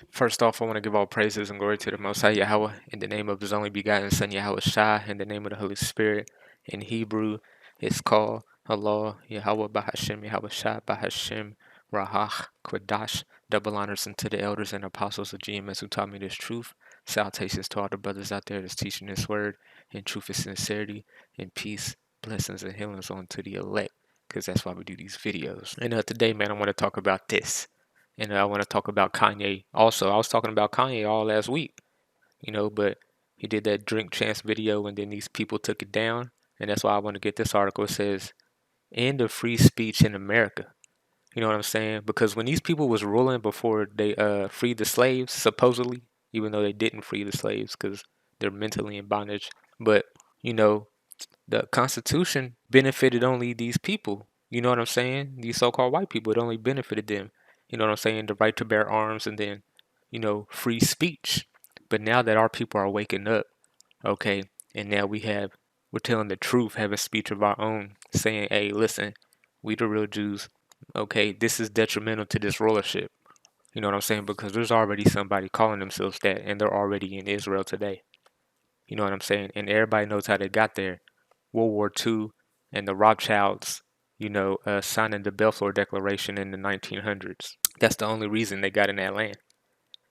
First off, I want to give all praises and glory to the Most High Yahweh in the name of His only begotten Son YAHAWASHI, in the name of the Holy Spirit. In Hebrew, it's called Allah Yahweh Bahashem Yahawashai Bahashem Rahach Kwadash. Double honors unto the elders and apostles of GMS who taught me this truth. Salutations to all the brothers out there that's teaching this word in truth and sincerity, in peace, blessings, and healings on to the elect, because that's why we do these videos. And today, man, I want to talk about this. And I want to talk about Kanye also. I was talking about Kanye all last week, but he did that drink chance video and then these people took it down. And that's why I want to get this article. It says, end of free speech in America. You know what I'm saying? Because when these people was ruling before they freed the slaves, supposedly, even though they didn't free the slaves because they're mentally in bondage. But, you know, the Constitution benefited only these people. You know what I'm saying? These so-called white people, it only benefited them. You know what I'm saying? The right to bear arms and then, free speech. But now that our people are waking up, okay, and now we're telling the truth, having speech of our own, saying, hey, listen, we the real Jews, okay, this is detrimental to this rulership. You know what I'm saying? Because there's already somebody calling themselves that, and they're already in Israel today. You know what I'm saying? And everybody knows how they got there. World War II and the Rothschilds, signing the Balfour Declaration in the 1900s. That's the only reason they got in that land.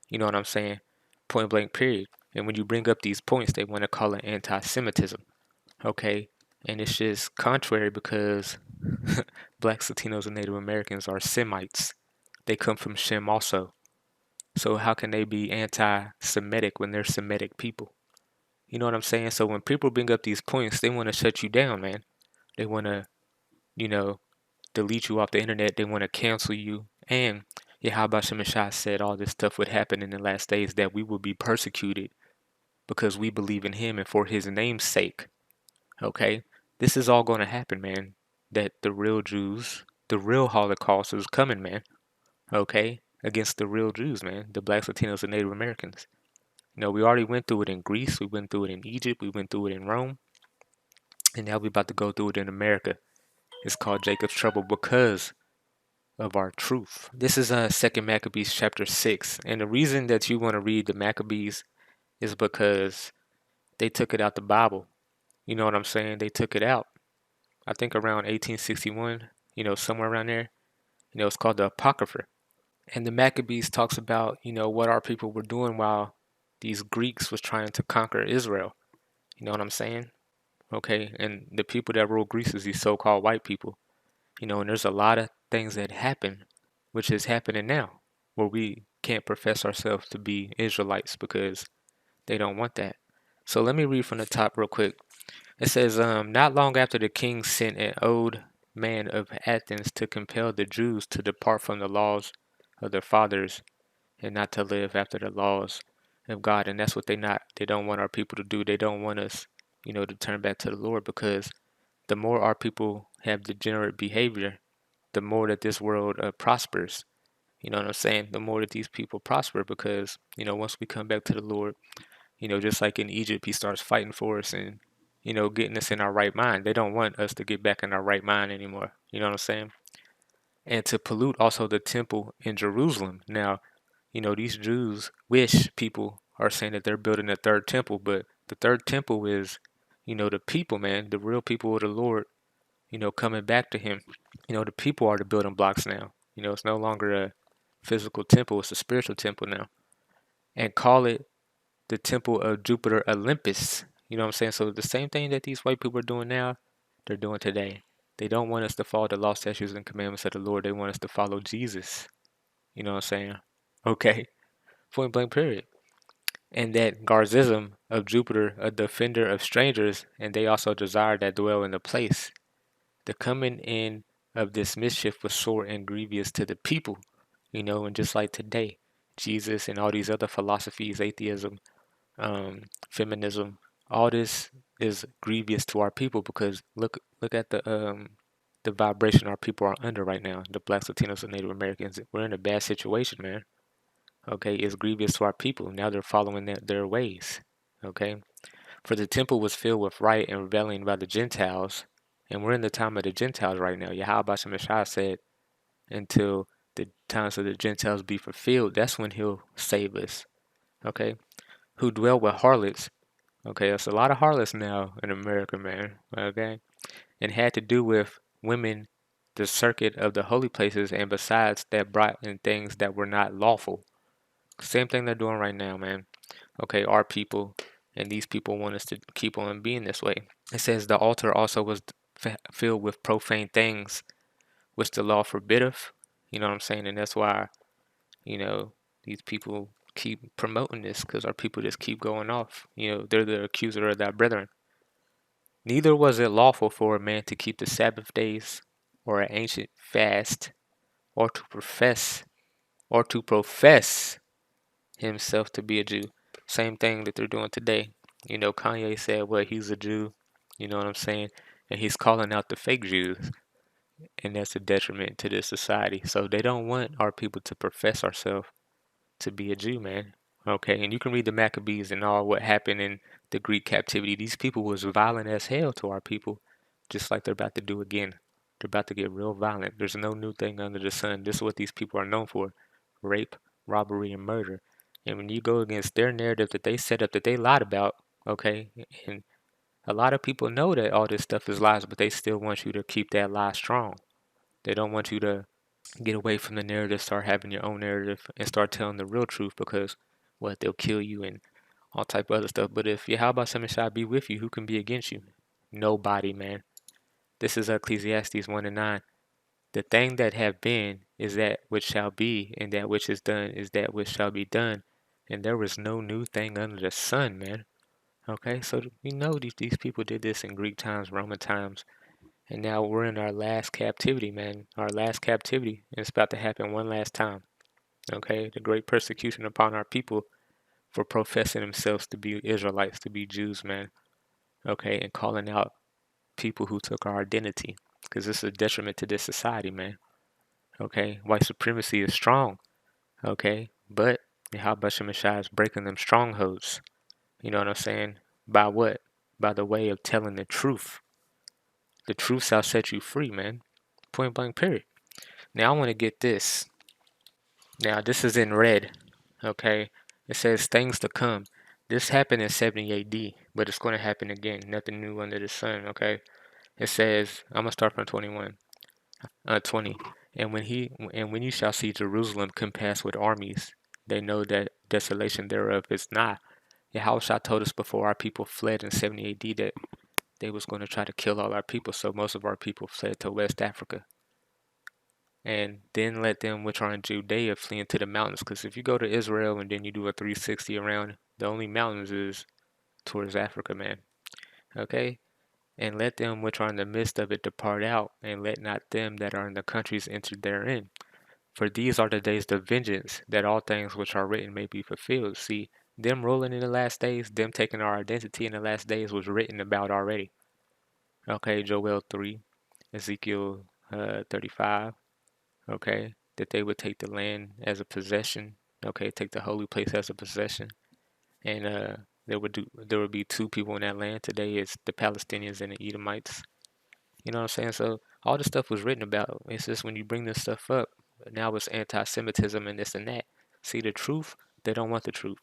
You know what I'm saying? Point blank, period. And when you bring up these points, they want to call it anti-Semitism. Okay? And it's just contrary because blacks, Latinos, and Native Americans are Semites. They come from Shem also. So how can they be anti-Semitic when they're Semitic people? You know what I'm saying? So when people bring up these points, they want to shut you down, man. They want to, delete you off the internet. They want to cancel you. And Yahweh Shemashah said all this stuff would happen in the last days, that we will be persecuted because we believe in him and for his name's sake. Okay? This is all going to happen, man. That the real Jews, the real Holocaust is coming, man. Okay? Against the real Jews, man. The blacks, Latinos, and Native Americans. We already went through it in Greece. We went through it in Egypt. We went through it in Rome. And now we're about to go through it in America. It's called Jacob's Trouble because of our truth. This is 2 Maccabees chapter 6. And the reason that you want to read the Maccabees is because they took it out the Bible. You know what I'm saying? They took it out. I think around 1861, somewhere around there. It's called the Apocrypha. And the Maccabees talks about, what our people were doing while these Greeks was trying to conquer Israel. You know what I'm saying? Okay, and the people that rule Greece is these so-called white people. And there's a lot of things that happen, which is happening now, where we can't profess ourselves to be Israelites because they don't want that. So let me read from the top real quick. It says, not long after the king sent an old man of Athens to compel the Jews to depart from the laws of their fathers and not to live after the laws of God. And that's what they don't want our people to do. They don't want us, to turn back to the Lord, because the more our people have degenerate behavior, the more that this world prospers. You know what I'm saying? The more that these people prosper, because, once we come back to the Lord, just like in Egypt, he starts fighting for us and, getting us in our right mind. They don't want us to get back in our right mind anymore. You know what I'm saying? And to pollute also the temple in Jerusalem. Now, these Jews wish people are saying that they're building a third temple, but the third temple is, the people, man, the real people of the Lord, coming back to him. The people are the building blocks now. It's no longer a physical temple, it's a spiritual temple now. And call it the temple of Jupiter Olympus. You know what I'm saying? So the same thing that these white people are doing now, they're doing today. They don't want us to follow the law, statutes, and commandments of the Lord. They want us to follow Jesus. You know what I'm saying? Okay. Point blank, period. And that Garzism of Jupiter, a defender of strangers, and they also desire that dwell in the place. The coming in of this mischief was sore and grievous to the people, and just like today, Jesus and all these other philosophies, atheism, feminism, all this is grievous to our people, because look at the vibration our people are under right now. The blacks, Latinos, and Native Americans, we're in a bad situation, man. Okay, it's grievous to our people. Now they're following their ways. Okay, for the temple was filled with riot and rebellion by the Gentiles, and we're in the time of the Gentiles right now. Yahweh Shemashah said, until the times of the Gentiles be fulfilled, that's when he'll save us. Okay? Who dwell with harlots. Okay, there's a lot of harlots now in America, man. Okay? And had to do with women, the circuit of the holy places, and besides that brought in things that were not lawful. Same thing they're doing right now, man. Okay, our people, and these people want us to keep on being this way. It says the altar also was filled with profane things, which the law forbiddeth. You know what I'm saying? And that's why, these people keep promoting this, because our people just keep going off. They're the accuser of thy brethren. Neither was it lawful for a man to keep the Sabbath days, or an ancient fast, or to profess himself to be a Jew. Same thing that they're doing today. Kanye said, well, he's a Jew. You know what I'm saying? And he's calling out the fake Jews. And that's a detriment to this society. So they don't want our people to profess ourselves to be a Jew, man. Okay, and you can read the Maccabees and all what happened in the Greek captivity. These people was violent as hell to our people, just like they're about to do again. They're about to get real violent. There's no new thing under the sun. This is what these people are known for: rape, robbery, and murder. And when you go against their narrative that they set up, that they lied about, okay, and a lot of people know that all this stuff is lies, but they still want you to keep that lie strong. They don't want you to get away from the narrative, start having your own narrative, and start telling the real truth, because they'll kill you and all type of other stuff. But if YAHAWASHI shall be with you, who can be against you? Nobody, man. This is Ecclesiastes 1:9. The thing that have been is that which shall be, and that which is done is that which shall be done. And there was no new thing under the sun, man. Okay, so we know these people did this in Greek times, Roman times, and now we're in our last captivity, man. Our last captivity. It's about to happen one last time. Okay, the great persecution upon our people for professing themselves to be Israelites, to be Jews, man. Okay, and calling out people who took our identity, because this is a detriment to this society, man. Okay, white supremacy is strong. Okay, but YAHAWASHI is breaking them strongholds. You know what I'm saying? By what? By the way of telling the truth. The truth shall set you free, man. Point blank, period. Now I want to get this. Now this is in red. Okay, it says things to come. This happened in 70 AD, but it's going to happen again. Nothing new under the sun. Okay, it says, I'm gonna start from 20. And when you shall see Jerusalem compassed with armies, they know that desolation thereof is nigh. Yahushua told us before our people fled in 70 AD that they was going to try to kill all our people, so most of our people fled to West Africa. And then let them which are in Judea flee into the mountains, because if you go to Israel and then you do a 360 around, the only mountains is towards Africa, man. Okay? And let them which are in the midst of it depart out, and let not them that are in the countries enter therein. For these are the days of vengeance, that all things which are written may be fulfilled. See, them ruling in the last days, them taking our identity in the last days was written about already. Okay, Joel 3, Ezekiel 35. Okay, that they would take the land as a possession. Okay, take the holy place as a possession. And there would be two people in that land. Today it's the Palestinians and the Edomites. You know what I'm saying? So all this stuff was written about. It's just when you bring this stuff up, now it's anti-Semitism and this and that. See the truth? They don't want the truth.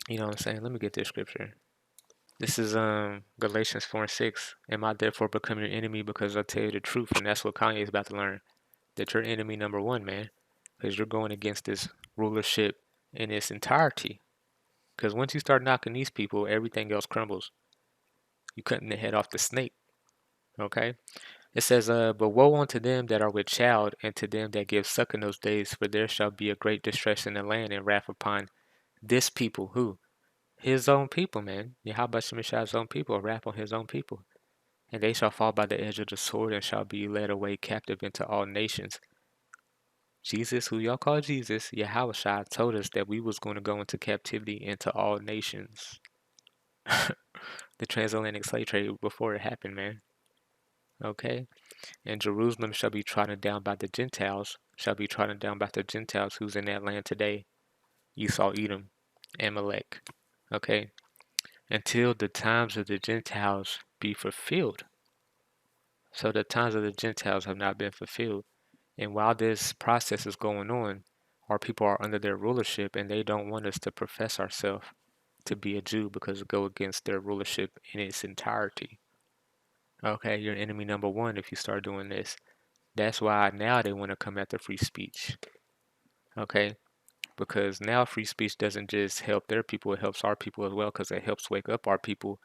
You know what I'm saying? Let me get this scripture. This is Galatians 4:6. Am I therefore become your enemy because I tell you the truth? And that's what Kanye is about to learn. That you're enemy number one, man. Because you're going against this rulership in its entirety. Because once you start knocking these people, everything else crumbles. You cutting the head off the snake. Okay? It says, but woe unto them that are with child, and to them that give suck in those days, for there shall be a great distress in the land, and wrath upon this people. Who? His own people, man. YAHAWASHI's own people, wrath on his own people. And they shall fall by the edge of the sword, and shall be led away captive into all nations. Jesus, who y'all call Jesus, YAHAWASHI, told us that we was going to go into captivity into all nations. The transatlantic slave trade before it happened, man. Okay? And Jerusalem shall be trodden down by the Gentiles, who's in that land today. Esau, Edom, Amalek. Okay? Until the times of the Gentiles be fulfilled. So the times of the Gentiles have not been fulfilled. And while this process is going on, our people are under their rulership and they don't want us to profess ourselves to be a Jew because it go against their rulership in its entirety. Okay, you're enemy number one if you start doing this. That's why now they want to come after free speech. Okay, because now free speech doesn't just help their people, it helps our people as well because it helps wake up our people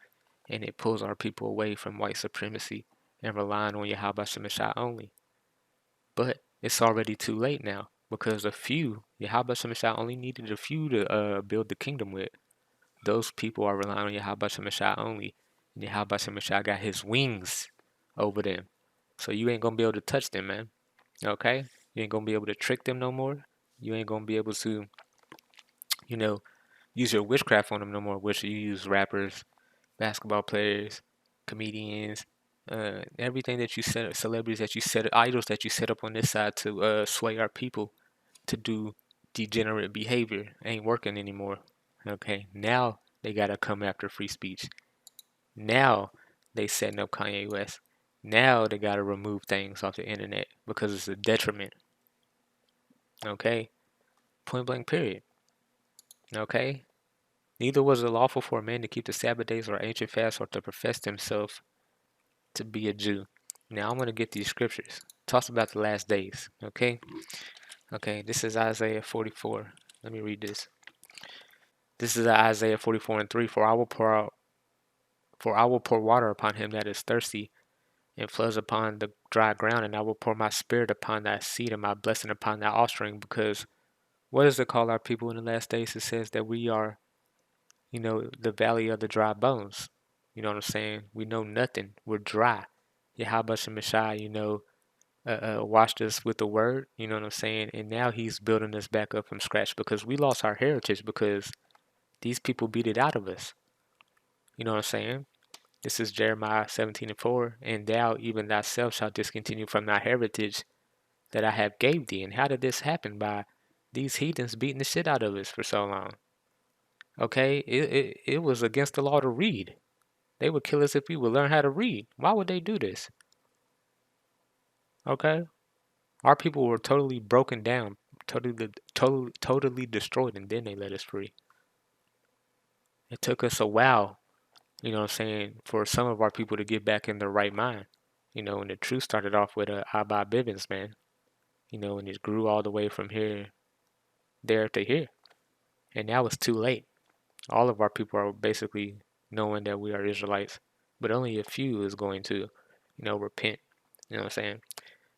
and it pulls our people away from white supremacy and relying on YAHAWASHI only. But it's already too late now because a few, YAHAWASHI only needed a few to build the kingdom with. Those people are relying on YAHAWASHI only. And YAHAWASHI got his wings over them. So you ain't gonna be able to touch them, man. Okay? You ain't gonna be able to trick them no more. You ain't gonna be able to, you know, use your witchcraft on them no more, which you use rappers, basketball players, comedians, everything that you set, celebrities that you set, idols that you set up on this side to sway our people to do degenerate behavior ain't working anymore. Okay, now they gotta come after free speech. Now they setting up Kanye West. Now they gotta remove things off the internet because it's a detriment. Okay, point blank period. Okay, neither was it lawful for a man to keep the Sabbath days or ancient fasts or to profess himself to be a Jew. Now I'm going to get these scriptures. Talks about the last days. Okay. Okay. This is Isaiah 44. Let me read this. This is Isaiah 44:3. For I will pour water upon him that is thirsty, and floods upon the dry ground, and I will pour my spirit upon thy seed and my blessing upon thy offspring. Because what does it call our people in the last days? It says that we are, the valley of the dry bones. You know what I'm saying? We know nothing. We're dry. Yahweh Shemashai, washed us with the word, you know what I'm saying? And now he's building us back up from scratch because we lost our heritage because these people beat it out of us. You know what I'm saying? This is Jeremiah 17:4. And thou even thyself shalt discontinue from thy heritage that I have gave thee. And how did this happen? By these heathens beating the shit out of us for so long. Okay? It was against the law to read. They would kill us if we would learn how to read. Why would they do this? Okay? Our people were totally broken down, totally destroyed, and then they let us free. It took us a while, you know what I'm saying, for some of our people to get back in their right mind. And the truth started off with Abba Bivens, man. And it grew all the way from there to here. And now it's too late. All of our people are basically knowing that we are Israelites, but only a few is going to, repent. You know what I'm saying?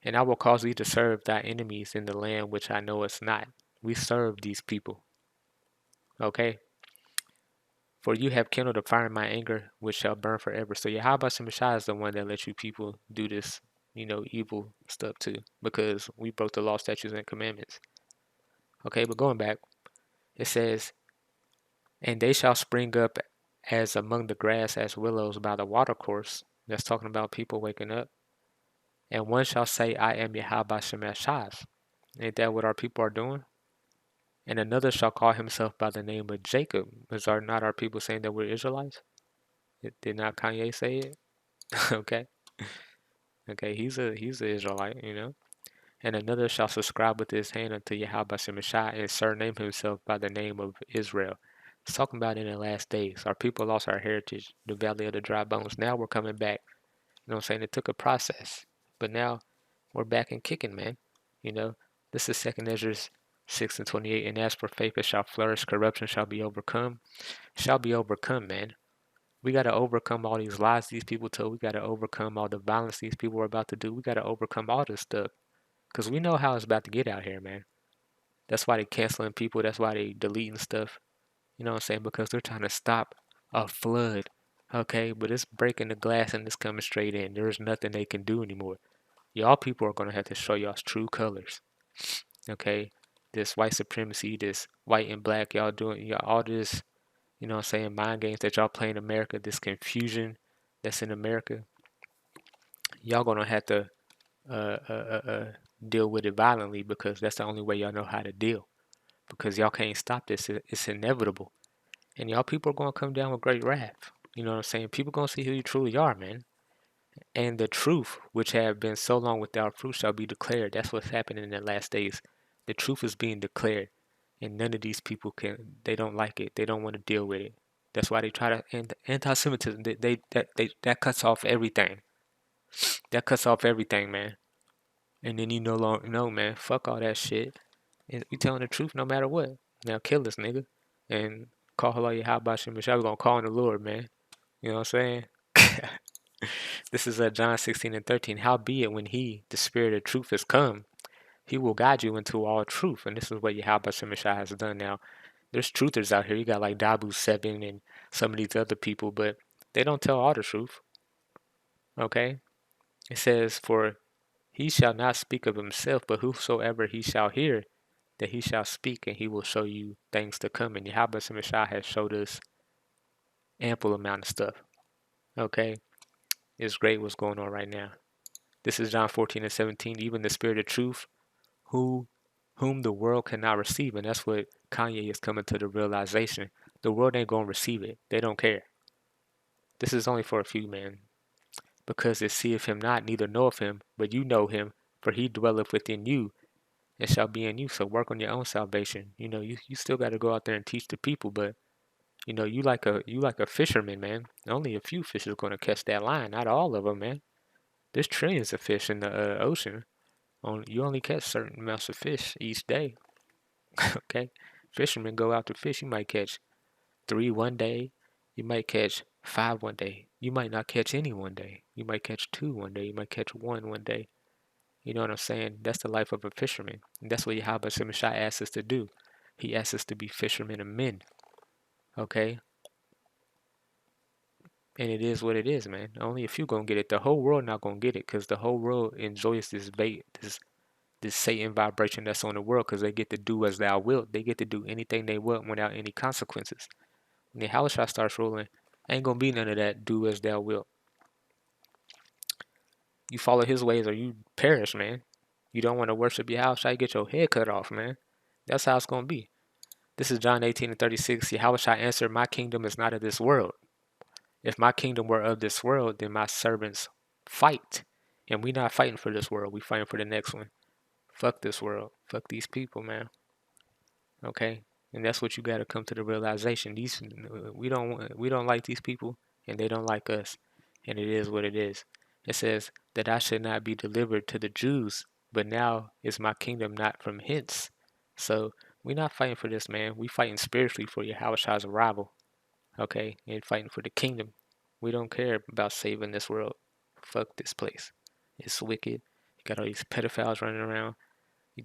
And I will cause thee to serve thy enemies in the land which I know it's not. We serve these people. Okay? For you have kindled a fire in my anger, which shall burn forever. So Yahweh Shemashai is the one that lets you people do this, evil stuff too. Because we broke the law, statutes, and commandments. Okay, but going back, it says, and they shall spring up as among the grass, as willows by the watercourse. That's talking about people waking up. And one shall say, I am Yahweh Shemashai. Ain't that what our people are doing? And another shall call himself by the name of Jacob. Are not our people saying that we're Israelites? Did not Kanye say it? Okay. Okay, he's an Israelite, And another shall subscribe with his hand unto Yahweh Shemashai and surname himself by the name of Israel. It's talking about in the last days. Our people lost our heritage, the valley of the dry bones. Now we're coming back. You know what I'm saying? It took a process. But now we're back and kicking, man. This is 2nd Ezra 6:28. And as for faith, it shall flourish, corruption shall be overcome. Shall be overcome, man. We got to overcome all these lies these people tell. We got to overcome all the violence these people are about to do. We got to overcome all this stuff. Because we know how it's about to get out here, man. That's why they canceling people. That's why they deleting stuff. You know what I'm saying? Because they're trying to stop a flood. Okay? But it's breaking the glass and it's coming straight in. There's nothing they can do anymore. Y'all people are going to have to show y'all's true colors. Okay? This white supremacy, this white and black, y'all doing all this, you know what I'm saying, mind games that y'all play in America, this confusion that's in America. Y'all going to have to deal with it violently because that's the only way y'all know how to deal. Because y'all can't stop this. It's inevitable. And y'all people are going to come down with great wrath. You know what I'm saying? People going to see who you truly are, man. And the truth, which have been so long without fruit, shall be declared. That's what's happening in the last days. The truth is being declared. And none of these people they don't like it. They don't want to deal with it. That's why they try to, and anti-Semitism, that cuts off everything. That cuts off everything, man. And then you no longer, no, man, fuck all that shit. And we telling the truth no matter what. Now kill this nigga. And call Holy YAHAWASHI. We're going to call on the Lord, man. You know what I'm saying? This is John 16:13. Howbeit, when he, the Spirit of truth, is come, he will guide you into all truth. And this is what YAHAWASHI has done now. There's truthers out here. You got like Dabu 7 and some of these other people, but they don't tell all the truth. Okay? It says, for he shall not speak of himself, but whosoever he shall hear, that he shall speak, and he will show you things to come. And YAHAWASHI has showed us ample amount of stuff. Okay? It's great what's going on right now. This is John 14:17. Even the Spirit of truth, whom the world cannot receive. And that's what Kanye is coming to the realization. The world ain't going to receive it. They don't care. This is only for a few, man. Because it seeth him not, neither knoweth him, but you know him, for he dwelleth within you, and shall be in you. So work on your own salvation. You know, you still got to go out there and teach the people, but you know, you like a fisherman, man. Only a few fish is going to catch that line, not all of them, man. There's trillions of fish in the ocean. You only catch certain amounts of fish each day. Okay, fishermen go out to fish. You might catch 3 one day. You might catch 5 one day. You might not catch any one day. You might catch 2 one day. You might catch one day. You know what I'm saying? That's the life of a fisherman. And that's what YAHAWASHI asks us to do. He asks us to be fishermen of men. Okay? And it is what it is, man. Only a few gonna get it. The whole world not gonna get it, because the whole world enjoys this bait, this Satan vibration that's on the world, because they get to do as thou wilt. They get to do anything they want without any consequences. When the house shot starts rolling, ain't gonna be none of that do as thou wilt. You follow his ways or you perish, man. You don't want to worship your house, you get your head cut off, man. That's how it's gonna be. This is John 18:36. Yahawashi answered, my kingdom is not of this world. If my kingdom were of this world, then my servants fight. And we not fighting for this world, we fighting for the next one. Fuck this world. Fuck these people, man. Okay? And that's what you gotta come to the realization. We don't like these people, and they don't like us. And it is what it is. It says that I should not be delivered to the Jews, but now is my kingdom not from hence. So we not fighting for this, man. We fighting spiritually for Yahawashi's arrival. Okay? And fighting for the kingdom. We don't care about saving this world. Fuck this place. It's wicked. You got all these pedophiles running around.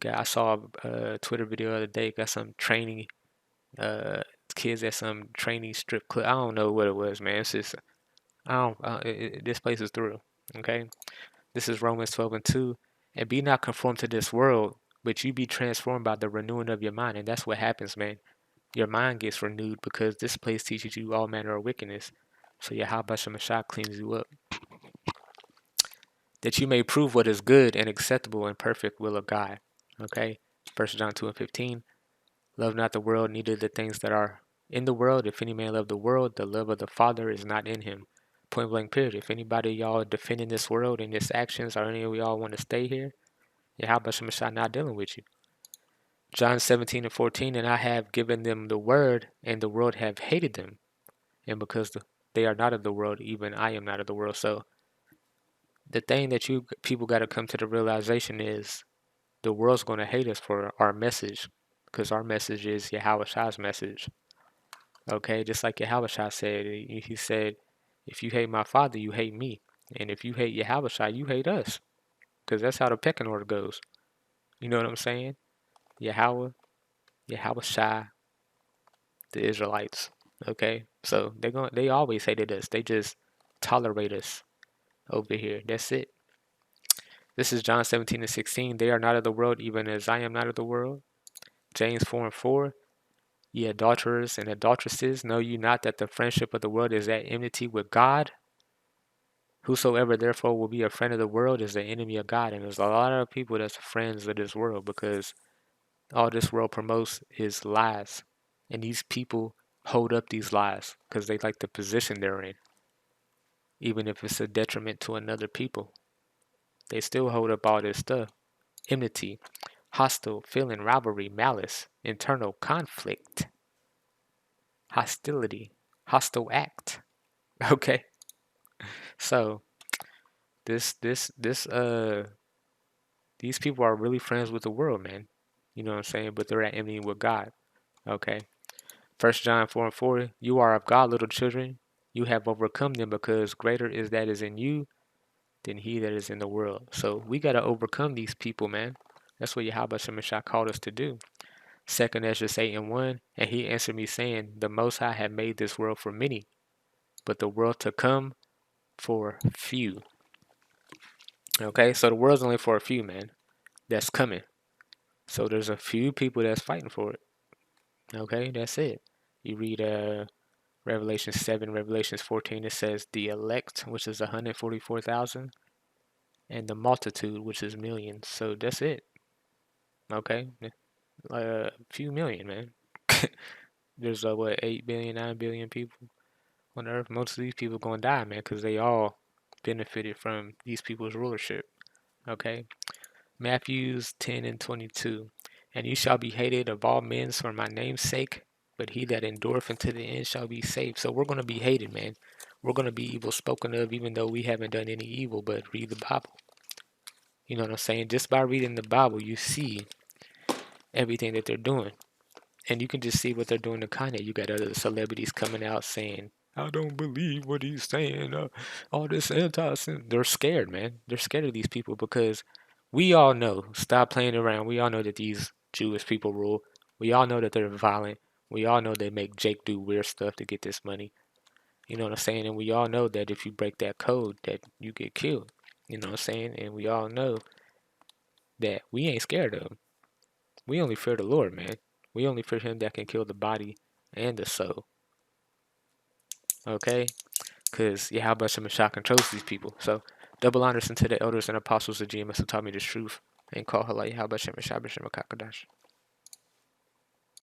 I saw a Twitter video the other day. Got some training kids at some training strip club. I don't know what it was, man. It's just I don't. This place is through. Okay, this is Romans 12:2. And be not conformed to this world, but you be transformed by the renewing of your mind. And that's what happens, man. Your mind gets renewed because this place teaches you all manner of wickedness. So YAHAWASHI cleans you up, that you may prove what is good and acceptable and perfect will of God. Okay, 1 John 2:15. Love not the world, neither the things that are in the world. If any man love the world, the love of the Father is not in him. Point blank period. If anybody y'all defending this world and its actions, or any of y'all want to stay here, YAHAWASHI not dealing with you. John 17:14. And I have given them the word, and the world have hated them. And because they are not of the world, even I am not of the world. So the thing that you people got to come to the realization is the world's going to hate us for our message, because our message is YAHAWASHI's message. Okay, just like YAHAWASHI said, he said, if you hate my Father, you hate me. And if you hate YAHAWASHI, you hate us. Because that's how the pecking order goes. You know what I'm saying? Yahweh, YAHAWASHI, the Israelites. Okay, so they always hated us. They just tolerate us over here. That's it. This is John 17:16. They are not of the world, even as I am not of the world. James 4:4. Ye adulterers and adulteresses, know you not that the friendship of the world is at enmity with God? Whosoever therefore will be a friend of the world is the enemy of God. And there's a lot of people that's friends of this world, because all this world promotes is lies. And these people hold up these lies because they like the position they're in. even if it's a detriment to another people. They still hold up all this stuff. Enmity, hostile feeling, rivalry, malice, internal conflict, hostility, hostile act. Okay, so these people are really friends with the world, man. You know what I'm saying? But they're at enmity with God. Okay. 1 John 4:4, you are of God, little children. You have overcome them because greater is that is in you than he that is in the world. So we got to overcome these people, man. That's what Yahweh Shemashah called us to do. 2 Ezra 8:1, and he answered me saying, the Most High had made this world for many, but the world to come for few. Okay, so the world's only for a few, man. That's coming. So there's a few people that's fighting for it. Okay, that's it. You read Revelation 7, Revelations 14, it says the elect, which is 144,000, and the multitude, which is millions. So that's it. Okay, a few million, man. There's what, 8 billion, 9 billion people on earth. Most of these people gonna die, man, because they all benefited from these people's rulership. Okay, Matthews 10:22, and you shall be hated of all men for my name's sake, but he that endureth unto the end shall be saved. So we're gonna be hated, man. We're gonna be evil spoken of, even though we haven't done any evil. But read the Bible. You know what I'm saying? Just by reading the Bible, you see everything that they're doing. And you can just see what they're doing to Kanye. You got other celebrities coming out saying, I don't believe what he's saying. All this anti-sin. They're scared, man. They're scared of these people because we all know, stop playing around. We all know that these Jewish people rule. We all know that they're violent. We all know they make Jake do weird stuff to get this money. You know what I'm saying? And we all know that if you break that code, that you get killed. You know what I'm saying? And we all know that we ain't scared of them. We only fear the Lord, man. We only fear him that can kill the body and the soul. Okay? Because Yahweh Shemashah controls these people. So, double honors unto the elders and apostles of GMS who taught me this truth and call her like Yahweh Shemashah B'Shem HaKadosh.